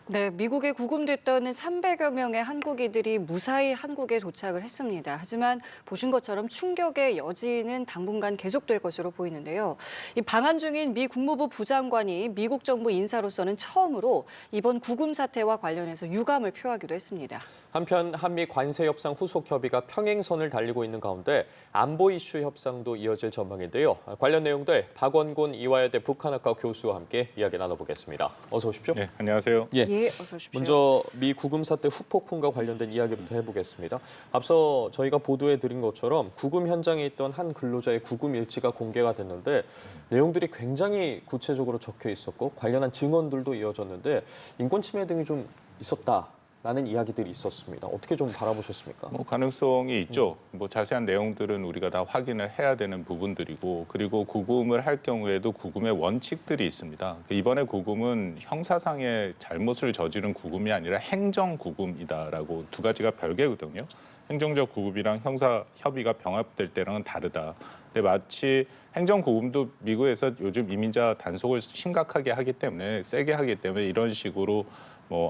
네, 미국에 구금됐다는 300여 명의 한국인들이 무사히 한국에 도착을 했습니다. 하지만 보신 것처럼 충격의 여지는 당분간 계속될 것으로 보이는데요. 이 방한 중인 미 국무부 부장관이 미국 정부 인사로서는 처음으로 이번 구금 사태와 관련해서 유감을 표하기도 했습니다. 한편 한미 관세 협상 후속 협의가 평행선을 달리고 있는 가운데 안보 이슈 협상도 이어질 전망인데요. 관련 내용들 박원곤 이화여대 북한학과 교수와 함께 이야기 나눠보겠습니다. 어서 오십시오. 네, 안녕하세요. 예, 어서 오십시오. 먼저 미 구금 사태 후폭풍과 관련된 이야기부터 해보겠습니다. 앞서 저희가 보도해드린 것처럼 구금 현장에 있던 한 근로자의 구금 일지가 공개가 됐는데 내용들이 굉장히 구체적으로 적혀 있었고 관련한 증언들도 이어졌는데 인권 침해 등이 좀 있었다라는 이야기들이 있었습니다. 어떻게 좀 바라보셨습니까? 가능성이 있죠. 자세한 내용들은 우리가 다 확인을 해야 되는 부분들이고, 그리고 구금을 할 경우에도 구금의 원칙들이 있습니다. 이번에 구금은 형사상의 잘못을 저지른 구금이 아니라 행정 구금이다라고 두 가지가 별개거든요. 행정적 구금이랑 형사 협의가 병합될 때랑은 다르다. 근데 마치 행정 구금도 미국에서 요즘 이민자 단속을 심각하게 하기 때문에 세게 하기 때문에 이런 식으로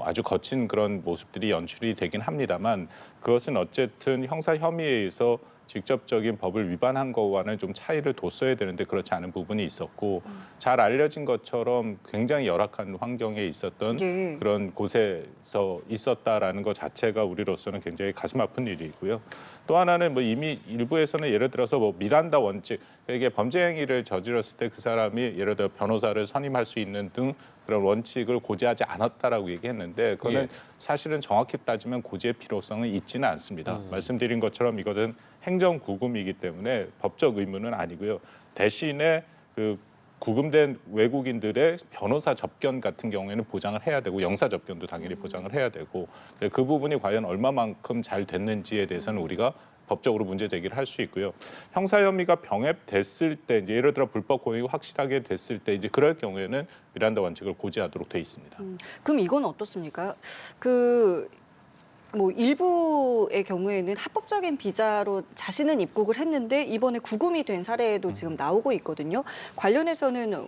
아주 거친 그런 모습들이 연출이 되긴 합니다만 그것은 어쨌든 형사 혐의에 의해서 직접적인 법을 위반한 거와는 좀 차이를 뒀어야 되는데 그렇지 않은 부분이 있었고 잘 알려진 것처럼 굉장히 열악한 환경에 있었던 예. 그런 곳에서 있었다라는 것 자체가 우리로서는 굉장히 가슴 아픈 일이고요. 또 하나는 이미 일부에서는 예를 들어서 미란다 원칙, 이게 범죄 행위를 저질렀을 때 그 사람이 예를 들어 변호사를 선임할 수 있는 등 그런 원칙을 고지하지 않았다라고 얘기했는데 그거는 예. 사실은 정확히 따지면 고지의 필요성은 있지는 않습니다. 말씀드린 것처럼 이것은 행정 구금이기 때문에 법적 의무는 아니고요. 대신에 그 구금된 외국인들의 변호사 접견 같은 경우에는 보장을 해야 되고 영사 접견도 당연히 보장을 해야 되고 그 부분이 과연 얼마만큼 잘 됐는지에 대해서는 우리가 법적으로 문제 제기를 할 수 있고요. 형사 혐의가 병합됐을 때 이제 예를 들어 불법 고의가 확실하게 됐을 때 이제 그럴 경우에는 미란다 원칙을 고지하도록 돼 있습니다. 그럼 이건 어떻습니까? 일부의 경우에는 합법적인 비자로 자신은 입국을 했는데 이번에 구금이 된 사례도 지금 나오고 있거든요. 관련해서는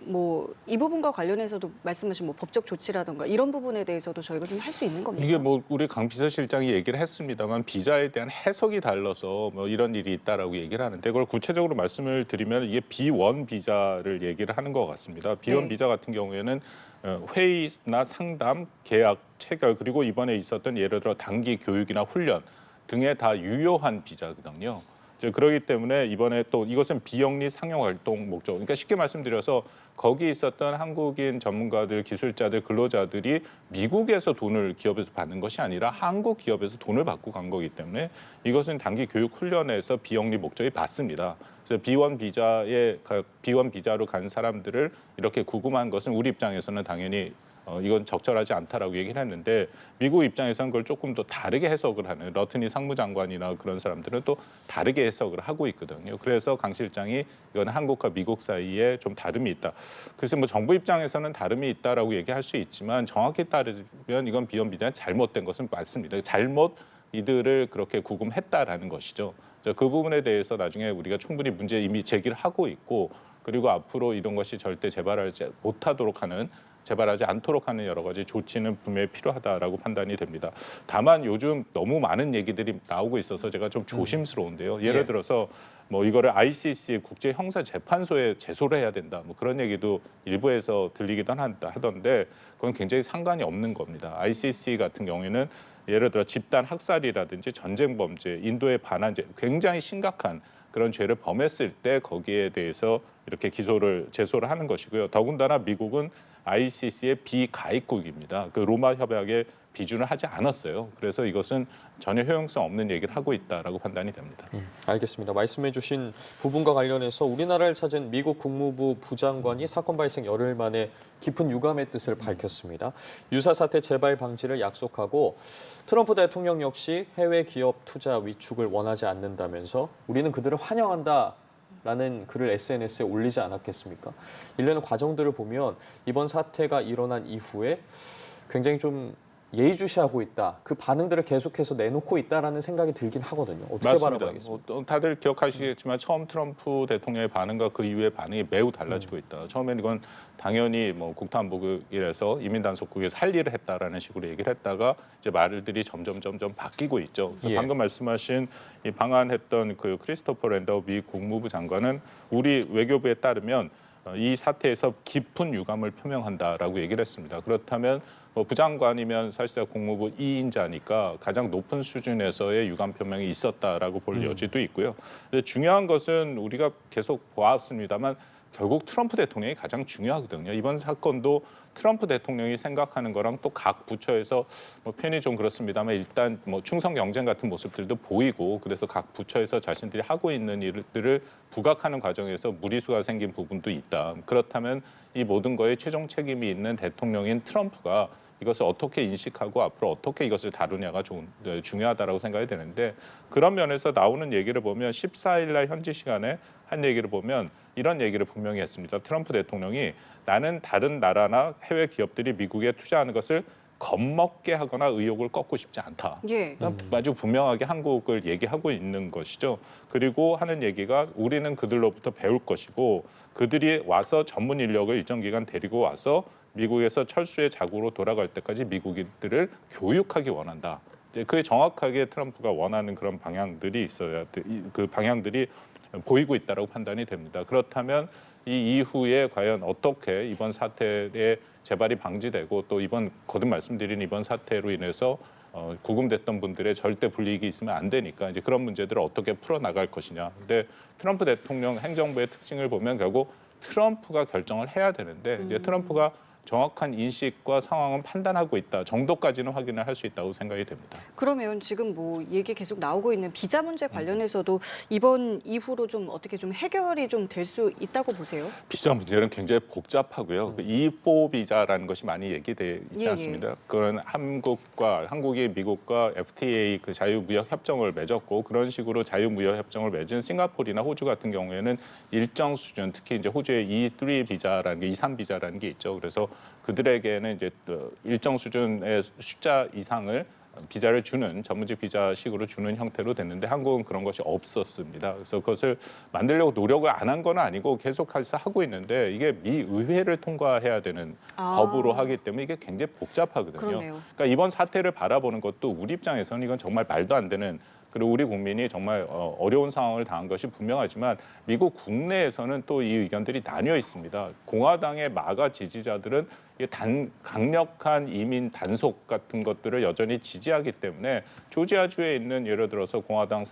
이 부분과 관련해서도 말씀하신 법적 조치라든가 이런 부분에 대해서도 저희가 좀 할 수 있는 겁니까? 이게 우리 강 비서실장이 얘기를 했습니다만 비자에 대한 해석이 달라서 이런 일이 있다라고 얘기를 하는데 그걸 구체적으로 말씀을 드리면 이게 B1 비자를 얘기를 하는 것 같습니다. B1 네. 비자 같은 경우에는 회의나 상담, 계약, 체결 그리고 이번에 있었던 예를 들어 단기 교육이나 훈련 등에 다 유효한 비자거든요. 그렇기 때문에 이번에 또 이것은 비영리 상용 활동 목적. 그러니까 쉽게 말씀드려서 거기 있었던 한국인 전문가들, 기술자들, 근로자들이 미국에서 돈을 기업에서 받는 것이 아니라 한국 기업에서 돈을 받고 간 거기 때문에 이것은 단기 교육 훈련에서 비영리 목적이 받습니다. 그래서 B1 비자로 간 사람들을 이렇게 구금한 것은 우리 입장에서는 당연히 이건 적절하지 않다라고 얘기를 했는데 미국 입장에서는 그걸 조금 더 다르게 해석을 하는 러트니 상무장관이나 그런 사람들은 또 다르게 해석을 하고 있거든요. 그래서 강 실장이 이건 한국과 미국 사이에 좀 다름이 있다. 그래서 정부 입장에서는 다름이 있다라고 얘기할 수 있지만 정확히 따르면 이건 비원비자는 잘못된 것은 맞습니다. 잘못 이들을 그렇게 구금했다라는 것이죠. 그 부분에 대해서 나중에 우리가 충분히 문제 이미 제기를 하고 있고 그리고 앞으로 이런 것이 절대 재발하지 않도록 하는 여러 가지 조치는 분명히 필요하다라고 판단이 됩니다. 다만 요즘 너무 많은 얘기들이 나오고 있어서 제가 좀 조심스러운데요. 예를 들어서 이거를 ICC 국제형사재판소에 제소를 해야 된다. 그런 얘기도 일부에서 들리기도 하던데 그건 굉장히 상관이 없는 겁니다. ICC 같은 경우에는 예를 들어 집단 학살이라든지 전쟁 범죄, 인도의 반환죄 굉장히 심각한 그런 죄를 범했을 때 거기에 대해서 이렇게 제소를 하는 것이고요. 더군다나 미국은 ICC의 비가입국입니다. 그 로마 협약에 비준을 하지 않았어요. 그래서 이것은 전혀 효용성 없는 얘기를 하고 있다라고 판단이 됩니다. 알겠습니다. 말씀해 주신 부분과 관련해서 우리나라를 찾은 미국 국무부 부장관이 사건 발생 열흘 만에 깊은 유감의 뜻을 밝혔습니다. 유사 사태 재발 방지를 약속하고 트럼프 대통령 역시 해외 기업 투자 위축을 원하지 않는다면서 우리는 그들을 환영한다. 라는 글을 SNS에 올리지 않았겠습니까? 일련의 과정들을 보면 이번 사태가 일어난 이후에 굉장히 좀 예의주시하고 있다. 그 반응들을 계속해서 내놓고 있다라는 생각이 들긴 하거든요. 어떻게 맞습니다. 바라봐야겠습니까? 또 다들 기억하시겠지만 처음 트럼프 대통령의 반응과 그 이후의 반응이 매우 달라지고 있다. 처음에는 이건 당연히 뭐 국토안보국이라서 이민단속국에서 할 일을 했다라는 식으로 얘기를 했다가 이제 말들이 점점 바뀌고 있죠. 그래서 예. 방금 말씀하신 이 방한했던 그 크리스토퍼 랜더 미 국무부 장관은 우리 외교부에 따르면 이 사태에서 깊은 유감을 표명한다라고 얘기를 했습니다. 그렇다면 뭐 부장관이면 사실상 국무부 2인자니까 가장 높은 수준에서의 유감 표명이 있었다라고 볼 여지도 있고요. 근데 중요한 것은 우리가 계속 보았습니다만 결국 트럼프 대통령이 가장 중요하거든요. 이번 사건도 트럼프 대통령이 생각하는 거랑 또 각 부처에서 뭐 표현이 좀 그렇습니다만 일단 뭐 충성 경쟁 같은 모습들도 보이고 그래서 각 부처에서 자신들이 하고 있는 일들을 부각하는 과정에서 무리수가 생긴 부분도 있다. 그렇다면 이 모든 거에 최종 책임이 있는 대통령인 트럼프가 이것을 어떻게 인식하고 앞으로 어떻게 이것을 다루냐가 중요하다라고 생각이 되는데 그런 면에서 나오는 얘기를 보면 14일 날 현지 시간에 한 얘기를 보면 이런 얘기를 분명히 했습니다. 트럼프 대통령이 나는 다른 나라나 해외 기업들이 미국에 투자하는 것을 겁먹게 하거나 의욕을 꺾고 싶지 않다. 예. 아주 분명하게 한국을 얘기하고 있는 것이죠. 그리고 하는 얘기가 우리는 그들로부터 배울 것이고 그들이 와서 전문 인력을 일정 기간 데리고 와서 미국에서 철수의 자국으로 돌아갈 때까지 미국인들을 교육하기 원한다. 그게 정확하게 트럼프가 원하는 그런 방향들이 있어야 돼. 그 방향들이 보이고 있다라고 판단이 됩니다. 그렇다면 이 이후에 과연 어떻게 이번 사태의 재발이 방지되고 또 이번 거듭 말씀드린 이번 사태로 인해서 구금됐던 분들의 절대 불이익이 있으면 안 되니까 이제 그런 문제들을 어떻게 풀어나갈 것이냐. 근데 트럼프 대통령 행정부의 특징을 보면 결국 트럼프가 결정을 해야 되는데 이제 트럼프가 정확한 인식과 상황은 판단하고 있다 정도까지는 확인을 할 수 있다고 생각이 됩니다. 그러면 지금 뭐 얘기 계속 나오고 있는 비자 문제 관련해서도 이번 이후로 좀 어떻게 좀 해결이 좀 될 수 있다고 보세요? 비자 문제는 굉장히 복잡하고요. 그 E4 비자라는 것이 많이 얘기돼 있지 않습니까? 그건 한국이 미국과 FTA 그 자유무역 협정을 맺었고 그런 식으로 자유무역 협정을 맺은 싱가포르나 호주 같은 경우에는 일정 수준 특히 이제 호주의 E3 비자라는 게 E3 비자라는 게 있죠. 그래서 그들에게는 이제 일정 수준의 숫자 이상을 비자를 주는 전문직 비자식으로 주는 형태로 됐는데 한국은 그런 것이 없었습니다. 그래서 그것을 만들려고 노력을 안 한 건 아니고 계속해서 하고 있는데 이게 미 의회를 통과해야 되는 법으로 하기 때문에 이게 굉장히 복잡하거든요. 그러네요. 그러니까 이번 사태를 바라보는 것도 우리 입장에서는 이건 정말 말도 안 되는 그리고 우리 국민이 정말 어려운 상황을 당한 것이 분명하지만 미국 국내에서는 또 이 의견들이 나뉘어 있습니다. 공화당의 마가 지지자들은 강력한 이민 단속 같은 것들을 여전히 지지하기 때문에 조지아주에 있는 예를 들어서 공화당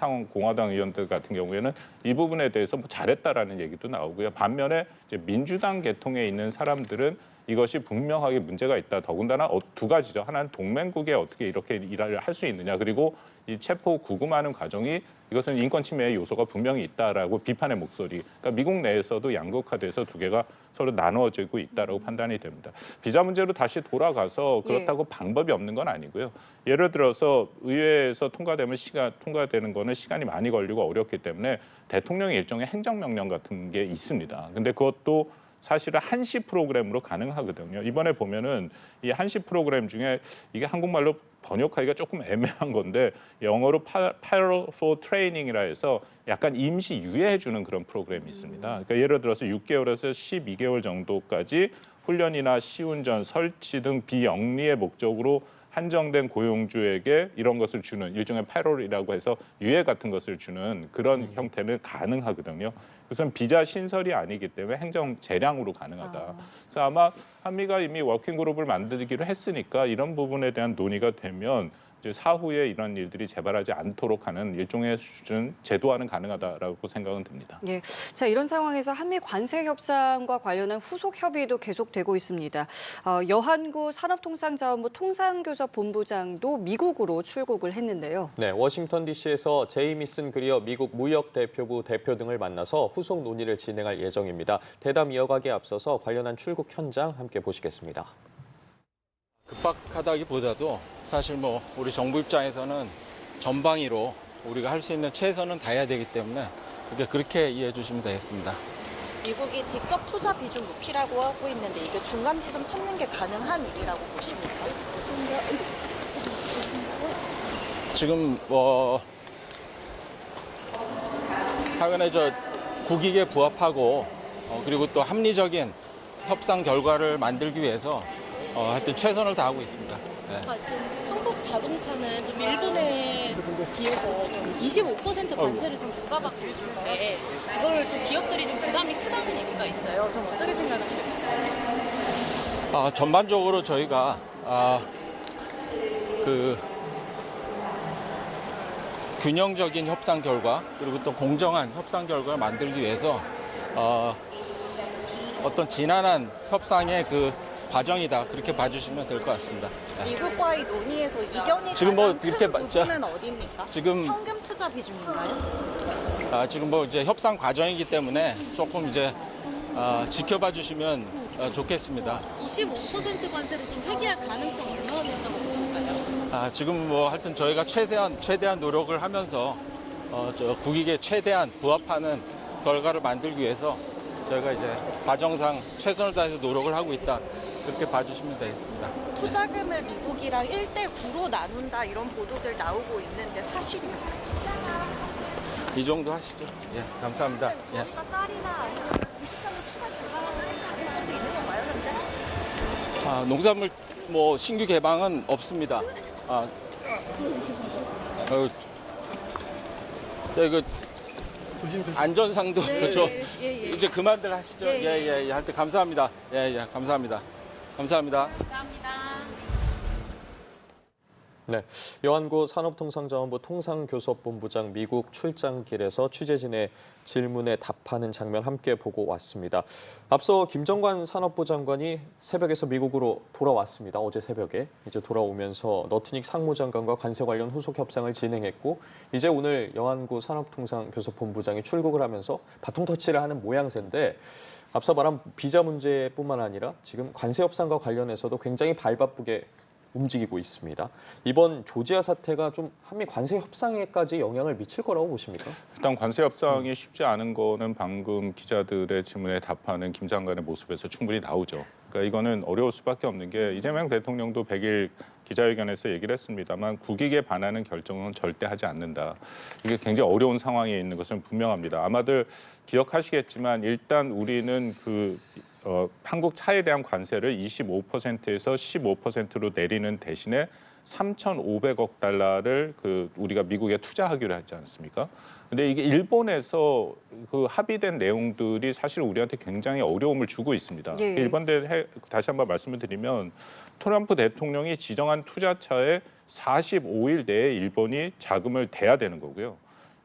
의원들 같은 경우에는 이 부분에 대해서 뭐 잘했다라는 얘기도 나오고요. 반면에 이제 민주당 계통에 있는 사람들은 이것이 분명하게 문제가 있다. 더군다나 두 가지죠. 하나는 동맹국에 어떻게 이렇게 일을 할 수 있느냐. 그리고 이 체포 구금하는 과정이 이것은 인권 침해의 요소가 분명히 있다라고 비판의 목소리. 그러니까 미국 내에서도 양극화돼서 두 개가 서로 나누어지고 있다라고 판단이 됩니다. 비자 문제로 다시 돌아가서 그렇다고 방법이 없는 건 아니고요. 예를 들어서 의회에서 통과되는 거는 시간이 많이 걸리고 어렵기 때문에 대통령의 일종의 행정명령 같은 게 있습니다. 근데 그것도 사실은 한시 프로그램으로 가능하거든요. 이번에 보면은 이 한시 프로그램 중에 이게 한국말로 번역하기가 조금 애매한 건데 영어로 Parole for Training이라 해서 약간 임시 유예해주는 그런 프로그램이 있습니다. 그러니까 예를 들어서 6개월에서 12개월 정도까지 훈련이나 시운전, 설치 등 비영리의 목적으로 한정된 고용주에게 이런 것을 주는 일종의 패롤이라고 해서 유예 같은 것을 주는 그런 형태는 가능하거든요. 그것은 비자 신설이 아니기 때문에 행정 재량으로 가능하다. 그래서 아마 한미가 이미 워킹그룹을 만들기로 했으니까 이런 부분에 대한 논의가 되면 이제 사후에 이런 일들이 재발하지 않도록 하는 일종의 수준 제도화는 가능하다라고 생각은 듭니다. 예. 자, 이런 상황에서 한미 관세 협상과 관련한 후속 협의도 계속되고 있습니다. 여한구 산업통상자원부 통상교섭본부장도 미국으로 출국을 했는데요. 네, 워싱턴 DC에서 제이미슨 그리어 미국 무역대표부 대표 등을 만나서 후속 논의를 진행할 예정입니다. 대담 이어가기에 앞서서 관련한 출국 현장 함께 보시겠습니다. 급박하다기보다도 사실 뭐 우리 정부 입장에서는 전방위로 우리가 할 수 있는 최선은 다해야 되기 때문에 그렇게 이해해 주시면 되겠습니다. 미국이 직접 투자 비중 높이라고 하고 있는데 이게 중간 지점 찾는 게 가능한 일이라고 보십니까? 지금 하여간에 국익에 부합하고 그리고 또 합리적인 협상 결과를 만들기 위해서 하여튼 최선을 다하고 있습니다. 네. 지금 한국 자동차는 좀 일본에 비해서 좀 25% 관세를 좀 부과받고 있는데 이걸 좀 기업들이 좀 부담이 크다는 얘기가 있어요. 좀 어떻게 생각하실까요? 전반적으로 저희가 균형적인 협상 결과 그리고 또 공정한 협상 결과를 만들기 위해서 어떤 지난한 협상의 그 과정이다 그렇게 봐주시면 될 것 같습니다. 네. 미국과의 논의에서 이견이 지금 가장 이렇게 큰 부분은 어디입니까? 지금 현금 투자 비중인가요? 지금 이제 협상 과정이기 때문에 조금 이제 지켜봐 주시면 좋겠습니다. 25% 관세를 좀 회귀할 가능성이 얼마나 된다고 보실까요? 지금 하여튼 저희가 최대한 노력을 하면서 국익에 최대한 부합하는 결과를 만들기 위해서 저희가 이제 과정상 최선을 다해서 노력을 하고 있다 그렇게 봐주시면 되겠습니다. 투자금을 미국이랑 1대9로 나눈다 이런 보도들 나오고 있는데 사실입니까? 이 정도 하시죠. 예, 감사합니다. 예. 쌀이나 아니면 음식점을 추가 개방하는 가능성도 있는 건가요, 현재? 농산물 신규 개방은 없습니다. 이거 안전상도 이제 그만들 하시죠. 예. 하여튼 감사합니다. 예, 감사합니다. 감사합니다. 네, 여한구 산업통상자원부 통상교섭본부장 미국 출장길에서 취재진의 질문에 답하는 장면 함께 보고 왔습니다. 앞서 김정관 산업부 장관이 새벽에서 미국으로 돌아왔습니다. 어제 새벽에 이제 돌아오면서 너트닉 상무장관과 관세 관련 후속 협상을 진행했고 이제 오늘 여한구 산업통상교섭본부장이 출국을 하면서 바통 터치를 하는 모양새인데 앞서 말한 비자 문제뿐만 아니라 지금 관세 협상과 관련해서도 굉장히 발바쁘게 움직이고 있습니다. 이번 조지아 사태가 좀 한미 관세 협상에까지 영향을 미칠 거라고 보십니까? 일단 관세 협상이 쉽지 않은 거는 방금 기자들의 질문에 답하는 김 장관의 모습에서 충분히 나오죠. 그러니까 이거는 어려울 수밖에 없는 게 이재명 대통령도 100일 기자회견에서 얘기를 했습니다만 국익에 반하는 결정은 절대 하지 않는다. 이게 굉장히 어려운 상황에 있는 것은 분명합니다. 아마들 기억하시겠지만 일단 우리는 한국 차에 대한 관세를 25%에서 15%로 내리는 대신에 3,500억 달러를 우리가 미국에 투자하기로 하지 않습니까? 근데 이게 일본에서 합의된 내용들이 사실 우리한테 굉장히 어려움을 주고 있습니다. 예. 일본에 다시 한번 말씀을 드리면 트럼프 대통령이 지정한 투자차에 45일 내에 일본이 자금을 대야 되는 거고요.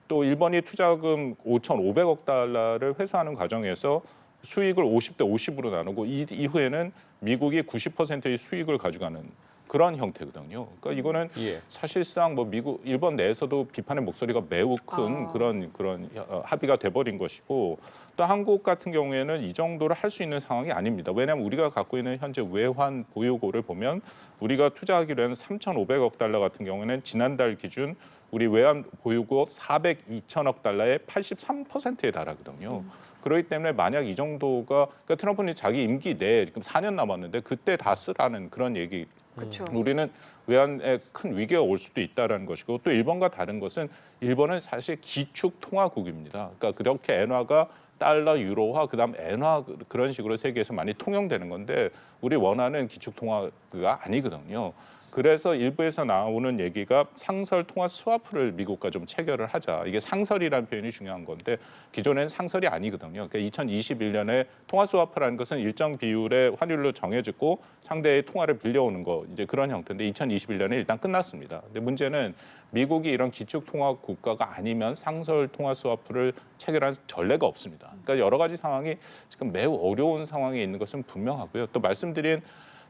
또 일본이 투자금 5,500억 달러를 회수하는 과정에서 수익을 50대 50으로 나누고 이후에는 미국이 90%의 수익을 가져가는 그런 형태거든요. 그러니까 이거는 사실상 일본 내에서도 비판의 목소리가 매우 큰 그런 합의가 돼버린 것이고 또 한국 같은 경우에는 이 정도를 할 수 있는 상황이 아닙니다. 왜냐하면 우리가 갖고 있는 현재 외환 보유고를 보면 우리가 투자하기로 하는 3,500억 달러 같은 경우에는 지난달 기준 우리 외환 보유고 402천억 달러의 83%에 달하거든요. 그렇기 때문에 만약 이 정도가 그러니까 트럼프는 자기 임기 내에 지금 4년 남았는데 그때 다 쓰라는 그런 얘기. 그렇죠. 우리는 외환에 큰 위기가 올 수도 있다라는 것이고 또 일본과 다른 것은 일본은 사실 기축 통화국입니다. 그러니까 그렇게 엔화가 달러, 유로화, 그다음 엔화 그런 식으로 세계에서 많이 통용되는 건데 우리 원화는 기축 통화가 아니거든요. 그래서 일부에서 나오는 얘기가 상설 통화 스와프를 미국과 좀 체결을 하자. 이게 상설이라는 표현이 중요한 건데 기존에는 상설이 아니거든요. 그러니까 2021년에 통화 스와프라는 것은 일정 비율의 환율로 정해졌고 상대의 통화를 빌려오는 거 이제 그런 형태인데 2021년에 일단 끝났습니다. 근데 문제는 미국이 이런 기축 통화 국가가 아니면 상설 통화 스와프를 체결한 전례가 없습니다. 그러니까 여러 가지 상황이 지금 매우 어려운 상황에 있는 것은 분명하고요. 또 말씀드린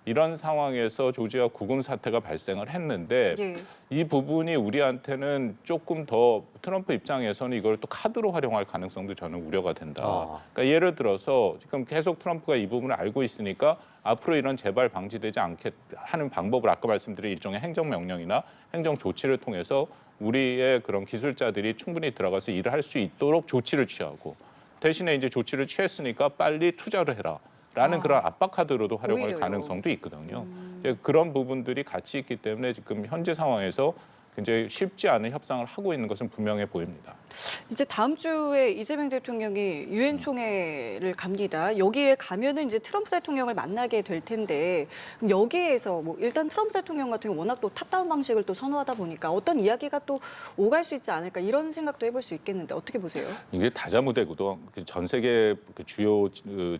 이런 상황에서 조지아 구금 사태가 발생을 했는데 이 부분이 우리한테는 조금 더 트럼프 입장에서는 이걸 또 카드로 활용할 가능성도 저는 우려가 된다. 그러니까 예를 들어서 지금 계속 트럼프가 이 부분을 알고 있으니까 앞으로 이런 재발 방지되지 않게 하는 방법을 아까 말씀드린 일종의 행정명령이나 행정조치를 통해서 우리의 그런 기술자들이 충분히 들어가서 일을 할 수 있도록 조치를 취하고 대신에 이제 조치를 취했으니까 빨리 투자를 해라. 라는 그런 압박 카드로도 활용할 오히려요. 가능성도 있거든요. 그런 부분들이 같이 있기 때문에 지금 현재 상황에서 굉장히 쉽지 않은 협상을 하고 있는 것은 분명해 보입니다. 이제 다음 주에 이재명 대통령이 유엔 총회를 갑니다. 여기에 가면은 이제 트럼프 대통령을 만나게 될 텐데 그럼 여기에서 뭐 일단 트럼프 대통령 같은 경우 워낙 또 탑다운 방식을 또 선호하다 보니까 어떤 이야기가 또 오갈 수 있지 않을까 이런 생각도 해볼 수 있겠는데 어떻게 보세요? 이게 다자무대고도 전 세계 그 주요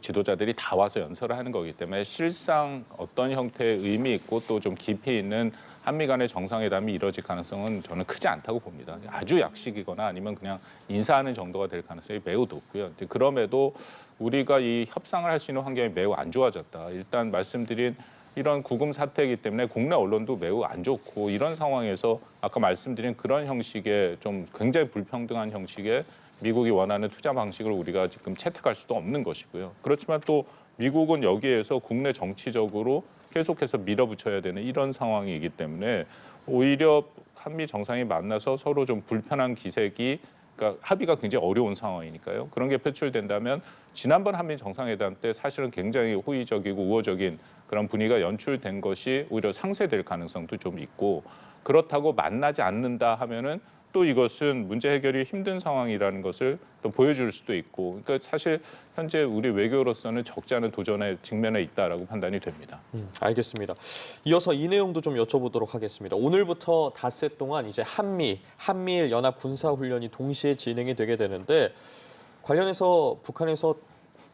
지도자들이 다 와서 연설을 하는 거기 때문에 실상 어떤 형태의 의미 있고 또 좀 깊이 있는 한미 간의 정상회담이 이뤄질 가능성은 저는 크지 않다고 봅니다. 아주 약식이거나 아니면 그냥 인사하는 정도가 될 가능성이 매우 높고요. 그럼에도 우리가 이 협상을 할 수 있는 환경이 매우 안 좋아졌다. 일단 말씀드린 이런 구금 사태이기 때문에 국내 언론도 매우 안 좋고 이런 상황에서 아까 말씀드린 그런 형식의 좀 굉장히 불평등한 형식의 미국이 원하는 투자 방식을 우리가 지금 채택할 수도 없는 것이고요. 그렇지만 또 미국은 여기에서 국내 정치적으로 계속해서 밀어붙여야 되는 이런 상황이기 때문에 오히려 한미 정상이 만나서 서로 좀 불편한 기색이 그러니까 합의가 굉장히 어려운 상황이니까요. 그런 게 표출된다면 지난번 한미 정상회담 때 사실은 굉장히 호의적이고 우호적인 그런 분위기가 연출된 것이 오히려 상쇄될 가능성도 좀 있고 그렇다고 만나지 않는다 하면은 또 이것은 문제 해결이 힘든 상황이라는 것을 또 보여줄 수도 있고 그러니까 사실 현재 우리 외교로서는 적지 않은 도전에 직면해 있다라고 판단이 됩니다. 알겠습니다. 이어서 이 내용도 좀 여쭤보도록 하겠습니다. 오늘부터 닷새 동안 이제 한미일 연합 군사훈련이 동시에 진행이 되게 되는데 관련해서 북한에서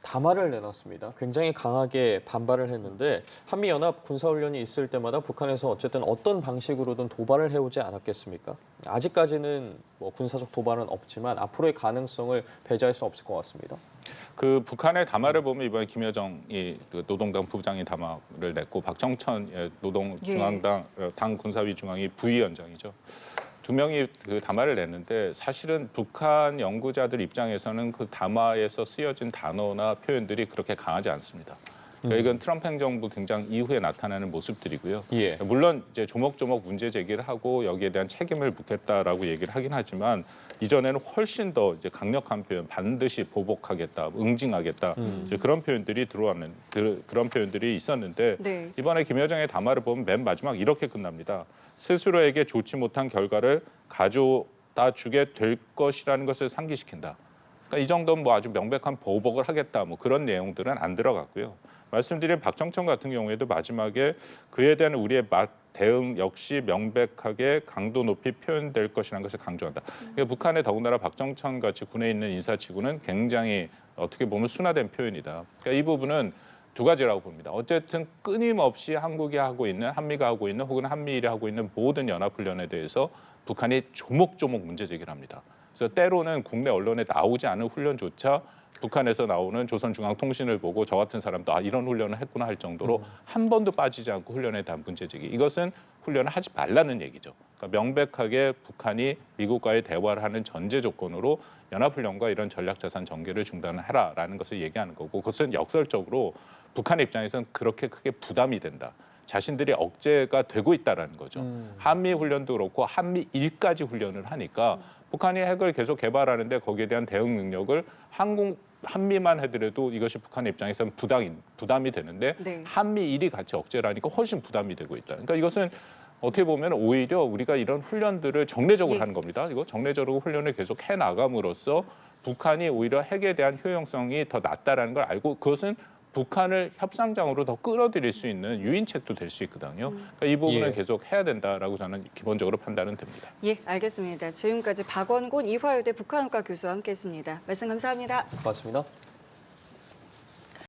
담화를 내놨습니다. 굉장히 강하게 반발을 했는데 한미연합 군사훈련이 있을 때마다 북한에서 어쨌든 어떤 방식으로든 도발을 해오지 않았겠습니까? 아직까지는 뭐 군사적 도발은 없지만 앞으로의 가능성을 배제할 수 없을 것 같습니다. 그 북한의 담화를 보면 이번에 김여정이 그 노동당 부부장이 담화를 냈고 박정천 노동중앙당 당 군사위 중앙위 부위원장이죠. 두 명이 그 담화를 냈는데 사실은 북한 연구자들 입장에서는 그 담화에서 쓰여진 단어나 표현들이 그렇게 강하지 않습니다. 그러니까 이건 트럼프 행정부 등장 이후에 나타나는 모습들이고요. 예. 물론 이제 조목조목 문제 제기를 하고 여기에 대한 책임을 묻겠다라고 얘기를 하긴 하지만 이전에는 훨씬 더 이제 강력한 표현, 반드시 보복하겠다, 응징하겠다 이제 그런 표현들이 들어왔는 그런 표현들이 있었는데 네. 이번에 김여정의 담화를 보면 맨 마지막 이렇게 끝납니다. 스스로에게 좋지 못한 결과를 가져다 주게 될 것이라는 것을 상기시킨다. 그러니까 이 정도는 뭐 아주 명백한 보복을 하겠다 뭐 그런 내용들은 안 들어갔고요. 말씀드린 박정천 같은 경우에도 마지막에 그에 대한 우리의 대응 역시 명백하게 강도 높이 표현될 것이라는 것을 강조한다. 그러니까 북한의 더군다나 박정천 같이 군에 있는 인사치고는 굉장히 어떻게 보면 순화된 표현이다. 그러니까 이 부분은 두 가지라고 봅니다. 어쨌든 끊임없이 한국이 하고 있는, 한미가 하고 있는 혹은 한미일이 하고 있는 모든 연합훈련에 대해서 북한이 조목조목 문제 제기를 합니다. 그래서 때로는 국내 언론에 나오지 않은 훈련조차 북한에서 나오는 조선중앙통신을 보고 저 같은 사람도 아 이런 훈련을 했구나 할 정도로 한 번도 빠지지 않고 훈련에 대한 문제 제기. 이것은 훈련을 하지 말라는 얘기죠. 그러니까 명백하게 북한이 미국과의 대화를 하는 전제 조건으로 연합훈련과 이런 전략자산 전개를 중단하라라는 것을 얘기하는 거고 그것은 역설적으로 북한의 입장에서는 그렇게 크게 부담이 된다. 자신들이 억제가 되고 있다라는 거죠. 한미 훈련도 그렇고 한미일까지 훈련을 하니까 북한이 핵을 계속 개발하는데 거기에 대한 대응 능력을 한미만 하더라도 이것이 북한의 입장에서는 부담이 되는데 네. 한미일이 같이 억제를 하니까 훨씬 부담이 되고 있다. 그러니까 이것은 어떻게 보면 오히려 우리가 이런 훈련들을 정례적으로 예. 하는 겁니다. 이거 정례적으로 훈련을 계속 해나감으로써 북한이 오히려 핵에 대한 효용성이 더 낮다라는 걸 알고 그것은 북한을 협상장으로 더 끌어들일 수 있는 유인책도 될 수 있거든요. 그러니까 이 부분을 예. 계속 해야 된다라고 저는 기본적으로 판단은 됩니다. 예, 알겠습니다. 지금까지 박원곤 이화여대 북한학과 교수와 함께했습니다. 말씀 감사합니다. 고맙습니다.